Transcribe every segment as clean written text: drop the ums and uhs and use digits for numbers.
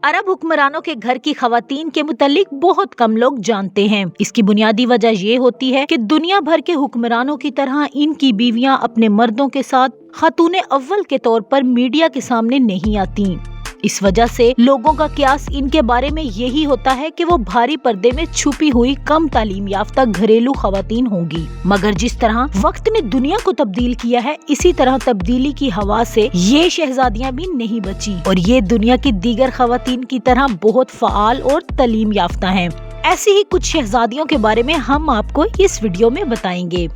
अरब हुक्मरानों के घर की खवातीन के मुतालिक बहुत कम लोग जानते हैं। इसकी बुनियादी वजह ये होती है कि दुनिया भर के हुक्मरानों की तरह इनकी बीवियां अपने मर्दों के साथ खातूने अव्वल के तौर पर मीडिया के सामने नहीं आती। इस वजह से लोगों का क्यास इनके बारे में यही होता है कि वो भारी पर्दे में छुपी हुई कम तालीम याफ्ता घरेलू खवातीन होंगी। मगर जिस तरह वक्त ने दुनिया को तब्दील किया है, इसी तरह तब्दीली की हवा से ये शहजादियां भी नहीं बची और ये दुनिया की दीगर खवातीन की तरह बहुत फ़आल और तालीम याफ्ता हैं। ऐसी ही कुछ शहजादियों के बारे में हम आपको इस वीडियो में बताएंगे।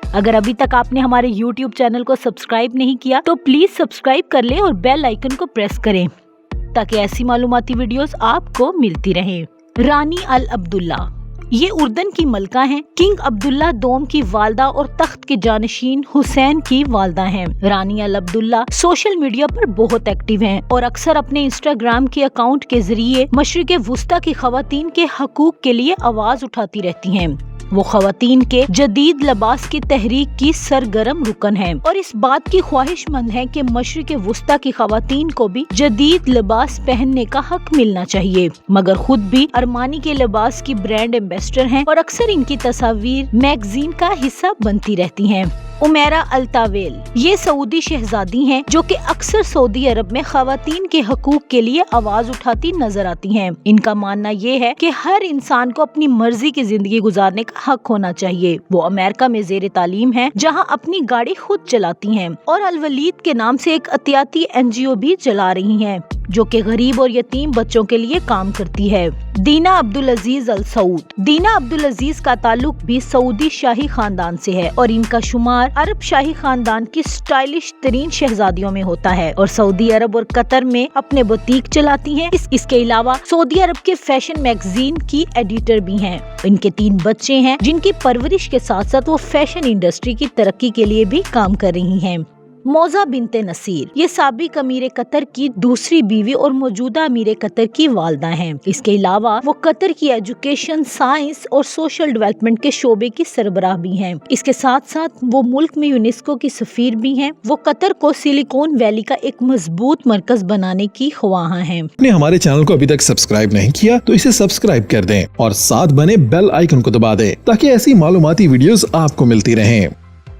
अगर अभी तक आपने हमारे YouTube चैनल को सब्सक्राइब नहीं किया तो प्लीज सब्सक्राइब कर लें और बेल आइकन को प्रेस करें ताकि ऐसी मालूमाती वीडियोस आपको मिलती रहें। रानी अल अब्दुल्ला ये उर्दन की मलका हैं। किंग अब्दुल्ला दोम की वालदा और तख्त के जानशीन हुसैन की वालदा हैं। रानी अल अब्दुल्ला सोशल मीडिया पर बहुत एक्टिव हैं और अक्सर अपने इंस्टाग्राम के अकाउंट के जरिए मशरिक़ वुस्ता की खवातीन के हकूक के लिए आवाज उठाती रहती हैं। वो खवातीन के जदीद लिबास की तहरीक की सरगर्म रुकन है और इस बात की ख्वाहिशमंद है कि मशरिक़ वुस्ता की खवातीन को भी जदीद लिबास पहनने का हक मिलना चाहिए। मगर खुद भी अरमानी के लिबास की ब्रांड एम्बेसडर हैं और अक्सर इनकी तस्वीर मैगजीन का हिस्सा बनती रहती हैं। उमैरा अल्तावेल ये सऊदी शहजादी हैं जो कि अक्सर सऊदी अरब में खवातीन के हकूक के लिए आवाज उठाती नजर आती हैं। इनका मानना ये है कि हर इंसान को अपनी मर्जी की जिंदगी गुजारने का हक होना चाहिए। वो अमेरिका में ज़ेरे तालीम हैं जहां अपनी गाड़ी खुद चलाती हैं और अल वलीद के नाम से एक अतियाती NGO भी चला रही हैं जो कि गरीब और यतीम बच्चों के लिए काम करती है। दीना अब्दुल अजीज अल सऊद दीना अब्दुल अजीज का ताल्लुक भी सऊदी शाही खानदान से है और इनका शुमार अरब शाही खानदान की स्टाइलिश तरीन शहजादियों में होता है और सऊदी अरब और कतर में अपने बुटीक चलाती हैं। इसके अलावा सऊदी अरब के फैशन मैगजीन की एडिटर भी हैं। इनके 3 बच्चे हैं जिनकी परवरिश के साथ साथ वो फैशन इंडस्ट्री की तरक्की के लिए भी काम कर रही हैं। मौजा बिनते नसीर ये साबिक अमीर कतर की दूसरी बीवी और मौजूदा अमीर कतर की वालदा हैं। इसके अलावा वो कतर की एजुकेशन, साइंस और सोशल डेवलपमेंट के शोबे की सरबराह भी हैं। इसके साथ साथ वो मुल्क में यूनेस्को की सफीर भी हैं। वो कतर को सिलिकॉन वैली का एक मजबूत मरकज बनाने की ख्वाहां हैं। आपने हमारे चैनल को अभी तक सब्सक्राइब नहीं किया तो इसे सब्सक्राइब कर दें और साथ बने बेल आइकन को दबा दें ताकि ऐसी मालूमाती वीडियोस आपको मिलती रहें।